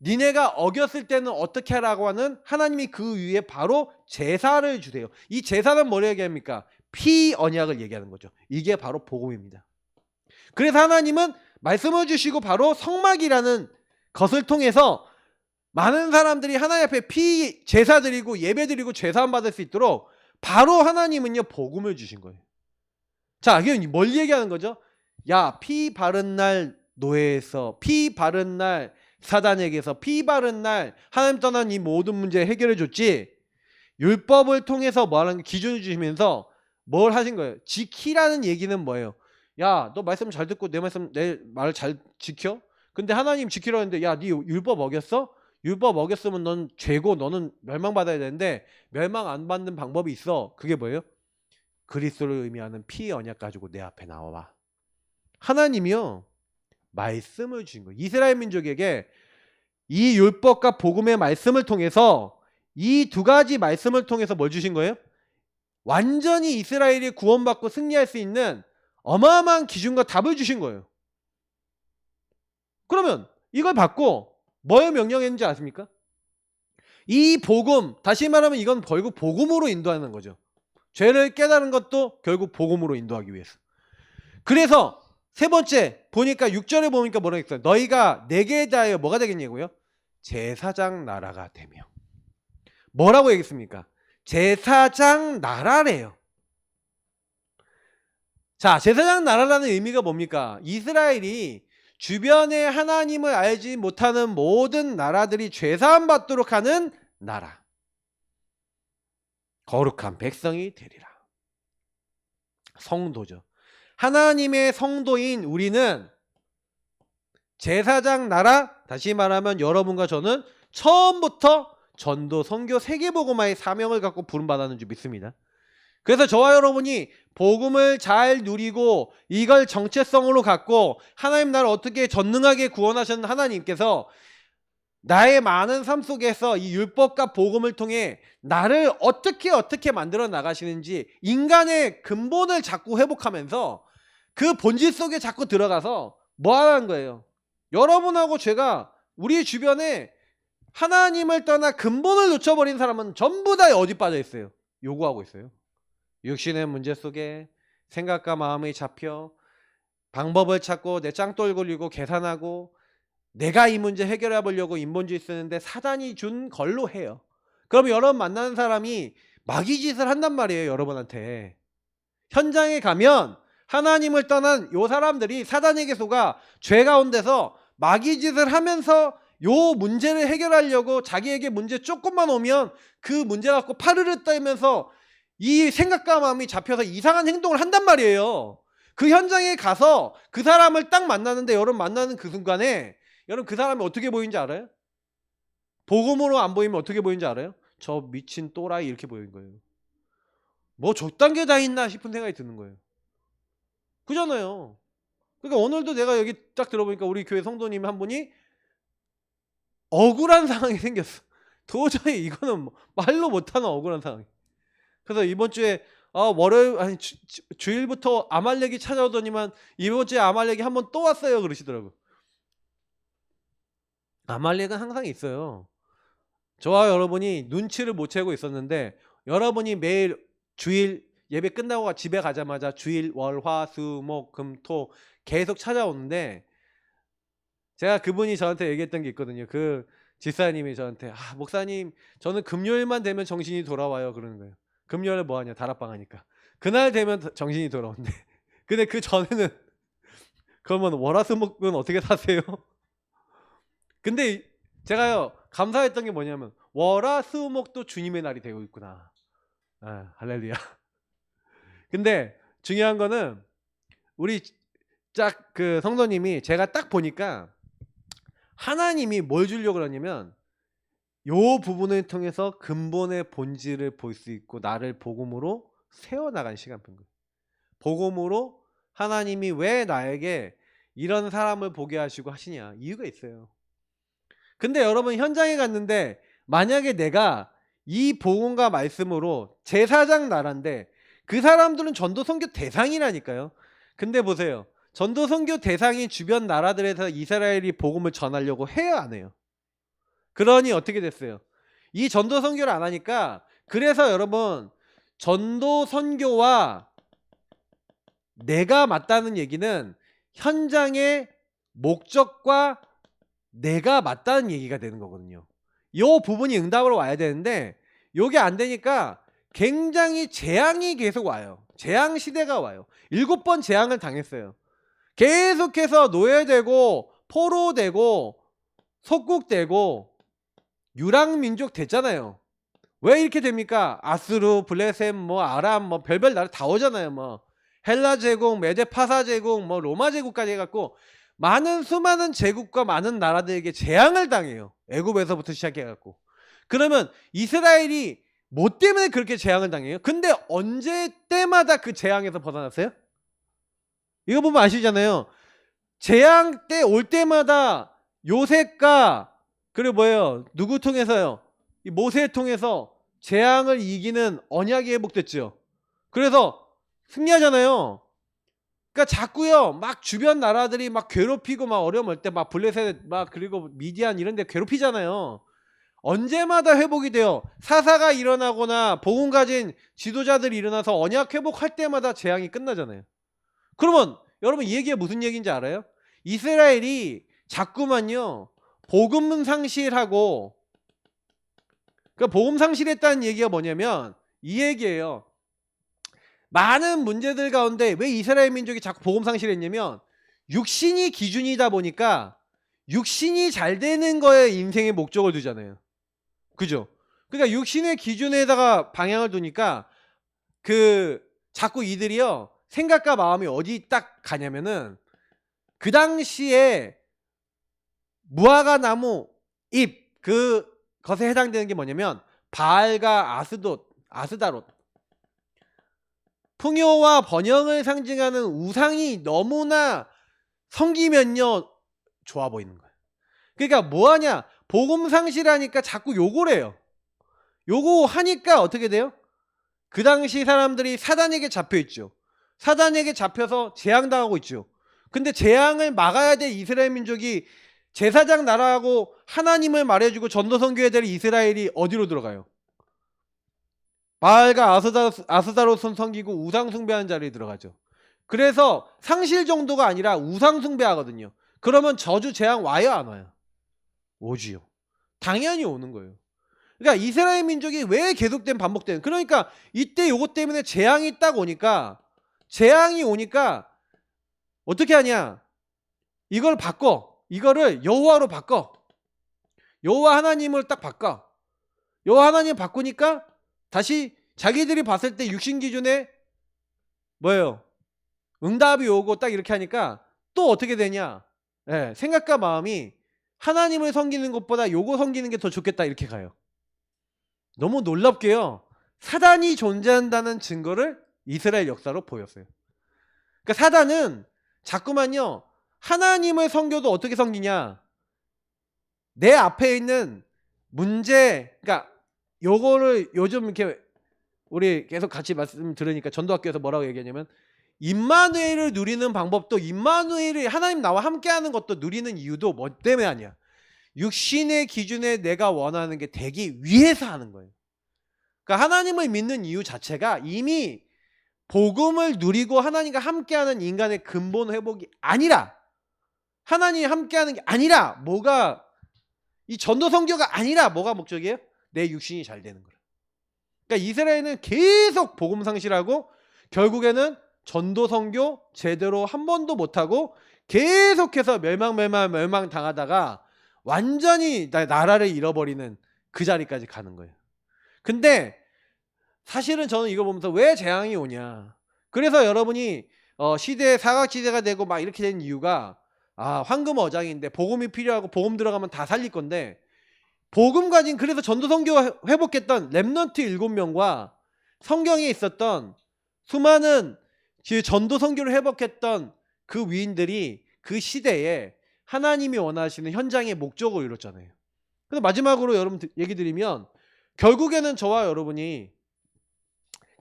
니네가 어겼을 때는 어떻게 하라고 하는, 하나님이 그 위에 바로 제사를 주세요. 이 제사는 뭘 얘기합니까? 피 언약을 얘기하는 거죠. 이게 바로 복음입니다. 그래서 하나님은 말씀을 주시고 바로 성막이라는 것을 통해서 많은 사람들이 하나님 앞에 피 제사 드리고 예배 드리고 제사함 받을 수 있도록 바로 하나님은요 복음을 주신 거예요. 자, 이게 뭘 얘기하는 거죠? 야, 피 바른 날 노예에서, 피 바른 날 사단에게서, 피 바른 날 하나님 떠난 이 모든 문제 해결해 줬지. 율법을 통해서 뭐하는 기준을 주시면서 뭘 하신 거예요? 지키라는 얘기는 뭐예요? 야, 너 말씀 잘 듣고 내 말 잘 지켜? 근데 하나님 지키라는데, 야, 네 율법 어겼어? 율법 어겼으면 넌 죄고 너는 멸망받아야 되는데 멸망 안 받는 방법이 있어. 그게 뭐예요? 그리스도를 의미하는 피 언약 가지고 내 앞에 나와봐. 하나님이요 말씀을 주신 거예요. 이스라엘 민족에게 이 율법과 복음의 말씀을 통해서 이 두 가지 말씀을 통해서 뭘 주신 거예요? 완전히 이스라엘이 구원받고 승리할 수 있는 어마어마한 기준과 답을 주신 거예요. 그러면 이걸 받고 뭘 명령했는지 아십니까? 이 복음, 다시 말하면 이건 결국 복음으로 인도하는 거죠. 죄를 깨달은 것도 결국 복음으로 인도하기 위해서. 그래서 세 번째 보니까 6절에 보니까 뭐라고 했어요? 너희가 내게 대하여 뭐가 되겠냐고요? 제사장 나라가 되며. 뭐라고 얘기했습니까? 제사장 나라래요. 자, 제사장 나라라는 의미가 뭡니까? 이스라엘이 주변에 하나님을 알지 못하는 모든 나라들이 죄사함 받도록 하는 나라. 거룩한 백성이 되리라. 성도죠. 하나님의 성도인 우리는 제사장 나라, 다시 말하면 여러분과 저는 처음부터 전도, 선교, 세계복음화의 사명을 갖고 부름받았는 줄 믿습니다. 그래서 저와 여러분이 복음을 잘 누리고 이걸 정체성으로 갖고 하나님 나를 어떻게 전능하게 구원하셨는 하나님께서 나의 많은 삶 속에서 이 율법과 복음을 통해 나를 어떻게 만들어 나가시는지 인간의 근본을 자꾸 회복하면서 그 본질 속에 자꾸 들어가서 뭐 하는 거예요? 여러분하고 제가 우리 주변에 하나님을 떠나 근본을 놓쳐버린 사람은 전부 다 어디 빠져 있어요? 요구하고 있어요. 육신의 문제 속에 생각과 마음이 잡혀 방법을 찾고 내 짱돌 굴리고 계산하고 내가 이 문제 해결해 보려고 인본주의 쓰는데 사단이 준 걸로 해요. 그럼 여러분 만나는 사람이 마귀짓을 한단 말이에요. 여러분한테. 현장에 가면 하나님을 떠난 요 사람들이 사단에게 속아 죄 가운데서 마귀짓을 하면서 요 문제를 해결하려고 자기에게 문제 조금만 오면 그 문제 갖고 파르르 떨면서 이 생각과 마음이 잡혀서 이상한 행동을 한단 말이에요. 그 현장에 가서 그 사람을 딱 만나는데 여러분 만나는 그 순간에 여러분 그 사람이 어떻게 보이는지 알아요? 복음으로 안 보이면 어떻게 보이는지 알아요? 저 미친 또라이 이렇게 보이는 거예요. 뭐 저딴 게 다 있나 싶은 생각이 드는 거예요. 그잖아요. 그러니까 오늘도 내가 여기 딱 들어보니까 우리 교회 성도님 한 분이 억울한 상황이 생겼어. 도저히 이거는 말로 못하는 억울한 상황이. 그래서 이번 주에 월요일 아니 주일부터 아말렉이 찾아오더니만 이번 주에 아말렉이 한 번 또 왔어요 그러시더라고. 아말렉은 항상 있어요. 저와 여러분이 눈치를 못 채고 있었는데 여러분이 매일 주일 예배 끝나고 집에 가자마자 주일 월 화 수 목 금 토 계속 찾아오는데 제가 그분이 저한테 얘기했던 게 있거든요. 그 집사님이 저한테 목사님 저는 금요일만 되면 정신이 돌아와요 그러는 거예요. 금요일에 뭐하냐 다락방 하니까 그날 되면 정신이 돌아온대. 근데 그 전에는 그러면 월화수목은 어떻게 사세요? 근데 제가요 감사했던 게 뭐냐면 월화수목도 주님의 날이 되고 있구나. 할렐루야. 근데 중요한 거는 우리 짝 그 성도님이 제가 딱 보니까 하나님이 뭘 주려고 그러냐면 요 부분을 통해서 근본의 본질을 볼 수 있고 나를 복음으로 세워나간 시간 본 거예요. 복음으로 하나님이 왜 나에게 이런 사람을 보게 하시고 하시냐 이유가 있어요. 근데 여러분 현장에 갔는데 만약에 내가 이 복음과 말씀으로 제사장 나라인데 그 사람들은 전도 선교 대상이라니까요. 근데 보세요. 전도 선교 대상인 주변 나라들에서 이스라엘이 복음을 전하려고 해요 안 해요? 그러니 어떻게 됐어요? 이 전도 선교를 안 하니까 그래서 여러분 전도 선교와 내가 맞다는 얘기는 현장의 목적과 내가 맞다는 얘기가 되는 거거든요. 이 부분이 응답으로 와야 되는데 이게 안 되니까 굉장히 재앙이 계속 와요. 재앙 시대가 와요. 7번 재앙을 당했어요. 계속해서 노예되고 포로되고 속국되고 유랑민족 됐잖아요. 왜 이렇게 됩니까? 아수르, 블레셈, 아람, 별별 나라 다 오잖아요. 헬라 제국, 메데 파사 제국, 로마 제국까지 해갖고 많은 수많은 제국과 많은 나라들에게 재앙을 당해요. 애굽에서부터 시작해갖고. 그러면 이스라엘이 뭐 때문에 그렇게 재앙을 당해요? 근데 언제 때마다 그 재앙에서 벗어났어요? 이거 보면 아시잖아요. 재앙 때 올 때마다 요셉과 그리고 뭐예요? 누구 통해서요? 이 모세 통해서 재앙을 이기는 언약이 회복됐죠. 그래서 승리하잖아요. 그러니까 자꾸요 막 주변 나라들이 막 괴롭히고 막 어려움 올 때 막 블레셋 막 그리고 미디안 이런 데 괴롭히잖아요. 언제마다 회복이 돼요. 사사가 일어나거나 복음 가진 지도자들이 일어나서 언약 회복할 때마다 재앙이 끝나잖아요. 그러면 여러분 이 얘기가 무슨 얘기인지 알아요? 이스라엘이 자꾸만요 복음 상실하고, 그러니까 복음 상실했다는 얘기가 뭐냐면 이 얘기예요. 많은 문제들 가운데 왜 이스라엘 민족이 자꾸 복음 상실했냐면 육신이 기준이다 보니까 육신이 잘 되는 거에 인생의 목적을 두잖아요. 그죠? 그러니까 육신의 기준에다가 방향을 두니까 그 자꾸 이들이요 생각과 마음이 어디 딱 가냐면은 그 당시에 무화과 나무 잎 그것에 해당되는 게 뭐냐면 바알과 아스다롯 풍요와 번영을 상징하는 우상이 너무나 섬기면요 좋아 보이는 거예요. 그러니까 뭐하냐, 복음 상실하니까 자꾸 요걸 해요. 요거 하니까 어떻게 돼요? 그 당시 사람들이 사단에게 잡혀있죠. 사단에게 잡혀서 재앙당하고 있죠. 근데 재앙을 막아야 될 이스라엘 민족이 제사장 나라하고 하나님을 말해주고 전도선교해야 될 이스라엘이 어디로 들어가요? 바알과 아스다롯을 섬기고 우상 숭배하는 자리에 들어가죠. 그래서 상실 정도가 아니라 우상 숭배하거든요. 그러면 저주 재앙 와요 안 와요? 오지요. 당연히 오는 거예요. 그러니까 이스라엘 민족이 왜 계속된 반복되는, 그러니까 이때 요것 때문에 재앙이 딱 오니까, 재앙이 오니까 어떻게 하냐, 이걸 바꿔, 이거를 여호와로 바꿔, 여호와 하나님을 딱 바꿔. 여호와 하나님 바꾸니까 다시 자기들이 봤을 때 육신 기준에 뭐예요? 응답이 오고 딱 이렇게 하니까 또 어떻게 되냐? 예, 생각과 마음이 하나님을 섬기는 것보다 요거 섬기는 게 더 좋겠다 이렇게 가요. 너무 놀랍게요. 사단이 존재한다는 증거를 이스라엘 역사로 보였어요. 그러니까 사단은 자꾸만요 하나님을 섬겨도 어떻게 섬기냐? 내 앞에 있는 문제, 그러니까 요거를 요즘 이렇게 우리 계속 같이 말씀 들으니까 전도학교에서 뭐라고 얘기하냐면 임마누엘을 누리는 방법도, 임마누엘이 하나님 나와 함께하는 것도 누리는 이유도 뭐 때문에 하냐? 육신의 기준에 내가 원하는 게 되기 위해서 하는 거예요. 그러니까 하나님을 믿는 이유 자체가 이미 복음을 누리고 하나님과 함께하는 인간의 근본 회복이 아니라, 하나님이 함께하는 게 아니라, 뭐가 이 전도 선교가 아니라 뭐가 목적이에요? 내 육신이 잘 되는 거예요. 그러니까 이스라엘은 계속 복음 상실하고 결국에는 전도 선교 제대로 한 번도 못하고 계속해서 멸망 당하다가 완전히 나라를 잃어버리는 그 자리까지 가는 거예요. 근데 사실은 저는 이거 보면서 왜 재앙이 오냐, 그래서 여러분이 시대의 사각지대가 되고 막 이렇게 된 이유가, 황금 어장인데 복음이 필요하고 복음 들어가면 다 살릴 건데, 복음 가진, 그래서 전도 선교 회복했던 렘넌트 7명과 성경에 있었던 수많은 그 전도 선교를 회복했던 그 위인들이 그 시대에 하나님이 원하시는 현장의 목적을 이뤘잖아요. 그래서 마지막으로 여러분 얘기 드리면, 결국에는 저와 여러분이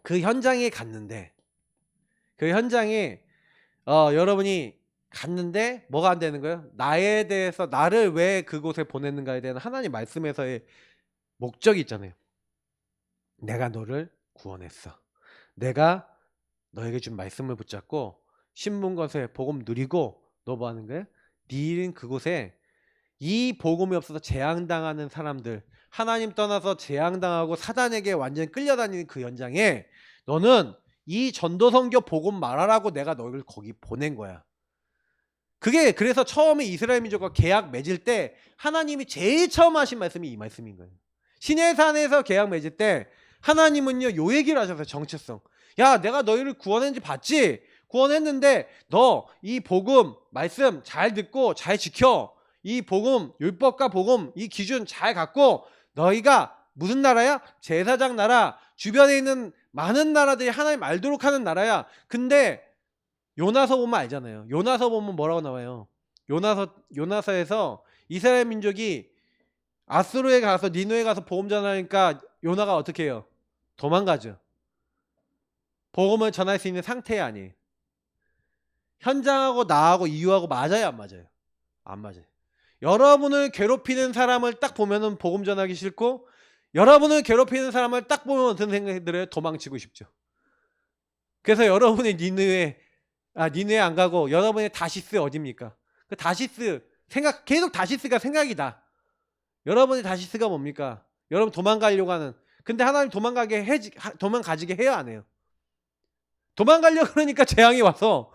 그 현장에 갔는데, 그 현장에 여러분이 갔는데 뭐가 안 되는 거예요? 나에 대해서, 나를 왜 그곳에 보냈는가에 대한 하나님 말씀에서의 목적이 있잖아요. 내가 너를 구원했어. 내가 너에게 준 말씀을 붙잡고 신문것에 복음 누리고, 너 뭐 하는 거야? 네 그곳에 이 복음이 없어서 재앙당하는 사람들, 하나님 떠나서 재앙당하고 사단에게 완전히 끌려다니는 그 현장에 너는 이 전도선교 복음 말하라고 내가 너를 거기 보낸 거야. 그게 그래서 처음에 이스라엘 민족과 계약 맺을 때 하나님이 제일 처음 하신 말씀이 이 말씀인 거예요. 시내산에서 계약 맺을 때 하나님은요 요 얘기를 하셨어요. 정체성. 야, 내가 너희를 구원했는지 봤지? 구원했는데 너 이 복음 말씀 잘 듣고 잘 지켜. 이 복음 율법과 복음 이 기준 잘 갖고 너희가 무슨 나라야? 제사장 나라, 주변에 있는 많은 나라들이 하나님 알도록 하는 나라야. 근데 요나서 보면 알잖아요. 요나서 보면 뭐라고 나와요? 요나서에서 이스라엘 민족이 아수르에 가서 니누에 가서 복음 전하니까 요나가 어떻게 해요? 도망가죠. 복음을 전할 수 있는 상태에 아니에요. 현장하고 나하고 이유하고 맞아요, 안 맞아요? 안 맞아요. 여러분을 괴롭히는 사람을 딱 보면은 복음 전하기 싫고, 여러분을 괴롭히는 사람을 딱 보면 어떤 생각이 들어요? 도망치고 싶죠. 그래서 여러분의 니느에 안 가고 여러분의 다시스 어딥니까? 그 다시스 계속 다시스가 생각이 나. 여러분의 다시스가 뭡니까? 여러분 도망가려고 하는. 근데 하나님 도망가지게 해요, 안 해요? 도망가려고 그러니까 재앙이 와서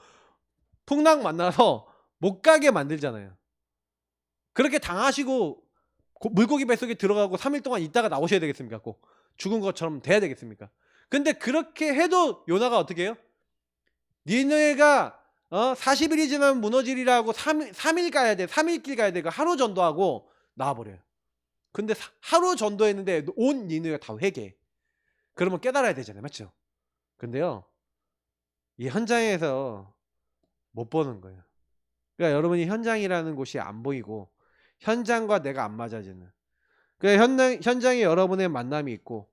풍랑 만나서 못 가게 만들잖아요. 그렇게 당하시고 물고기 뱃속에 들어가고 3일 동안 있다가 나오셔야 되겠습니까? 꼭 죽은 것처럼 돼야 되겠습니까? 근데 그렇게 해도 요나가 어떻게 해요? 니느웨가 40일이 지나면 무너지리라고 3일 가야 돼. 3일 길 가야 돼. 하루 전도하고 나와버려요. 근데 하루 전도했는데 온 니느웨가 다 회개해. 그러면 깨달아야 되잖아요. 맞죠? 근데요, 이 현장에서 못 보는 거예요. 그러니까 여러분이 현장이라는 곳이 안 보이고 현장과 내가 안 맞아지는. 그러니까 현장에 여러분의 만남이 있고,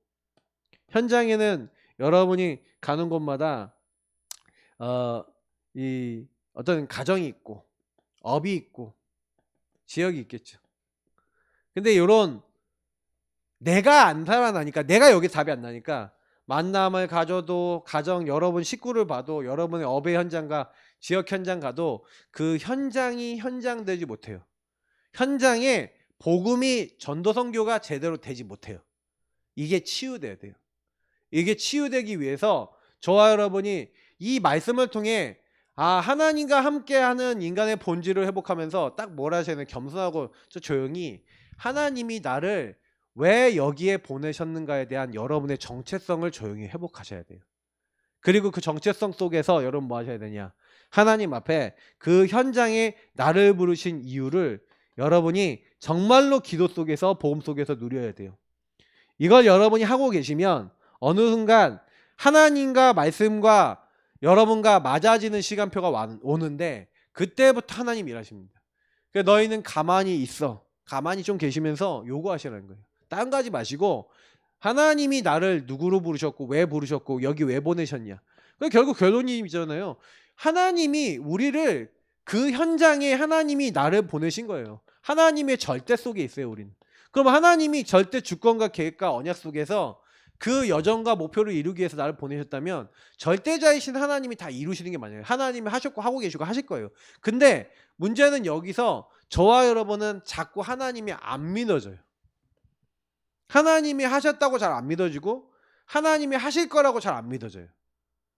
현장에는 여러분이 가는 곳마다 이 어떤 가정이 있고 업이 있고 지역이 있겠죠. 근데 요런 내가 안 살아나니까, 내가 여기 답이 안 나니까 만남을 가져도 가정 여러분 식구를 봐도 여러분의 업의 현장과 지역 현장 가도 그 현장이 현장되지 못해요. 현장에 복음이 전도 선교가 제대로 되지 못해요. 이게 치유돼야 돼요. 이게 치유되기 위해서 저와 여러분이 이 말씀을 통해 하나님과 함께하는 인간의 본질을 회복하면서 딱 뭘 하셔야 되나, 겸손하고 조용히 하나님이 나를 왜 여기에 보내셨는가에 대한 여러분의 정체성을 조용히 회복하셔야 돼요. 그리고 그 정체성 속에서 여러분 뭐 하셔야 되냐, 하나님 앞에 그 현장에 나를 부르신 이유를 여러분이 정말로 기도 속에서 복음 속에서 누려야 돼요. 이걸 여러분이 하고 계시면 어느 순간 하나님과 말씀과 여러분과 맞아지는 시간표가 오는데, 그때부터 하나님 일하십니다. 그러니까 너희는 가만히 있어. 가만히 좀 계시면서 요구하시라는 거예요. 딴 거 하지 마시고 하나님이 나를 누구로 부르셨고 왜 부르셨고 여기 왜 보내셨냐. 결국 결론이잖아요. 하나님이 우리를 그 현장에 하나님이 나를 보내신 거예요. 하나님의 절대 속에 있어요, 우리는. 그럼 하나님이 절대 주권과 계획과 언약 속에서 그 여정과 목표를 이루기 위해서 나를 보내셨다면 절대자이신 하나님이 다 이루시는 게 맞아요. 하나님이 하셨고 하고 계시고 하실 거예요. 근데 문제는 여기서 저와 여러분은 자꾸 하나님이 안 믿어져요. 하나님이 하셨다고 잘 안 믿어지고 하나님이 하실 거라고 잘 안 믿어져요.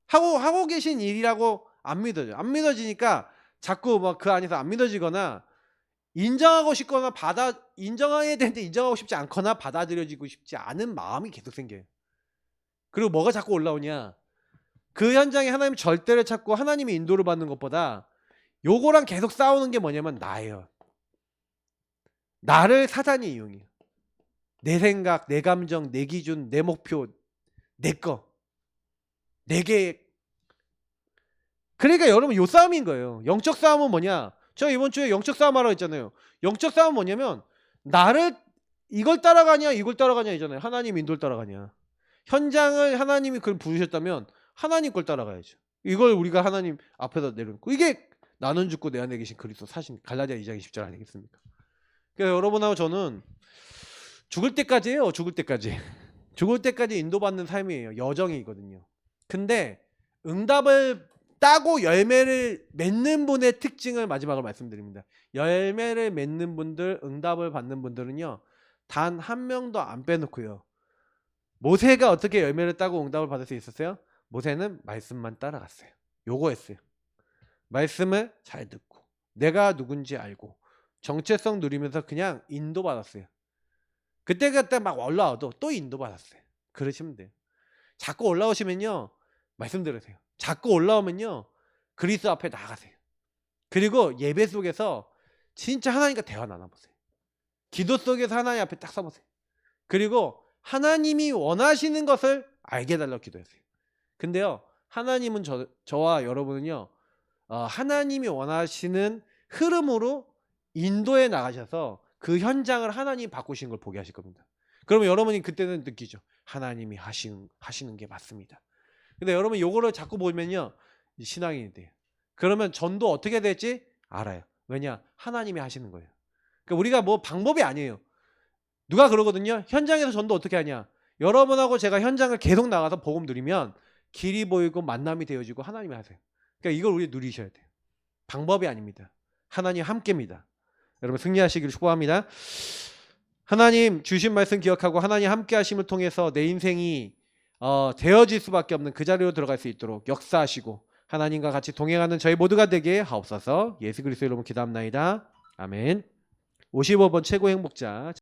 하고 계신 일이라고 안 믿어져요. 안 믿어지니까 자꾸 막 그 안에서 안 믿어지거나 인정하고 싶거나 인정해야 되는데 인정하고 싶지 않거나 받아들여지고 싶지 않은 마음이 계속 생겨요. 그리고 뭐가 자꾸 올라오냐, 그 현장에 하나님 절대를 찾고 하나님의 인도를 받는 것보다 요거랑 계속 싸우는 게 뭐냐면 나예요. 나를 사단이 이용해요. 내 생각, 내 감정, 내 기준, 내 목표, 내 거, 내 계획. 그러니까 여러분 요 싸움인 거예요. 영적 싸움은 뭐냐, 저 이번 주에 영적 싸움 하라고 했잖아요. 영적 싸움은 뭐냐면 나를 이걸 따라가냐 이걸 따라가냐 이잖아요. 하나님 인도를 따라가냐. 현장을 하나님이 그걸 부르셨다면 하나님 걸 따라가야죠. 이걸 우리가 하나님 앞에서 내려놓고, 이게 나는 죽고 내 안에 계신 그리스도 사신 갈라디아 2장 20절 아니겠습니까? 그러니까 여러분하고 저는 죽을 때까지예요. 죽을 때까지. 죽을 때까지 인도받는 삶이에요. 여정이거든요. 근데 응답을 따고 열매를 맺는 분의 특징을 마지막으로 말씀드립니다. 열매를 맺는 분들, 응답을 받는 분들은요, 단 한 명도 안 빼놓고요. 모세가 어떻게 열매를 따고 응답을 받을 수 있었어요? 모세는 말씀만 따라갔어요. 요거 했어요. 말씀을 잘 듣고 내가 누군지 알고 정체성 누리면서 그냥 인도받았어요. 그때 막 올라와도 또 인도받았어요. 그러시면 돼요. 자꾸 올라오시면요, 말씀 들으세요. 자꾸 올라오면요, 그리스도 앞에 나가세요. 그리고 예배 속에서 진짜 하나님과 대화 나눠보세요. 기도 속에서 하나님 앞에 딱 서보세요. 그리고 하나님이 원하시는 것을 알게 해달라고 기도하세요. 근데요, 하나님은 저와 여러분은요, 하나님이 원하시는 흐름으로 인도해 나가셔서 그 현장을 하나님이 바꾸신 걸 보게 하실 겁니다. 그러면 여러분이 그때는 느끼죠. 하나님이 하시는 게 맞습니다. 근데 여러분 요거를 자꾸 보면요, 신앙인이 돼요. 그러면 전도 어떻게 될지 알아요. 왜냐? 하나님이 하시는 거예요. 그러니까 우리가 뭐 방법이 아니에요. 누가 그러거든요. 현장에서 전도 어떻게 하냐? 여러분하고 제가 현장을 계속 나가서 복음 누리면 길이 보이고 만남이 되어지고 하나님이 하세요. 그러니까 이걸 우리 누리셔야 돼요. 방법이 아닙니다. 하나님 함께입니다. 여러분 승리하시기를 축복합니다. 하나님 주신 말씀 기억하고 하나님 함께 하심을 통해서 내 인생이 되어질 수밖에 없는 그 자리로 들어갈 수 있도록 역사하시고 하나님과 같이 동행하는 저희 모두가 되게 하옵소서. 예수 그리스도 이름으로 기도합나이다. 아멘. 55번 최고 행복자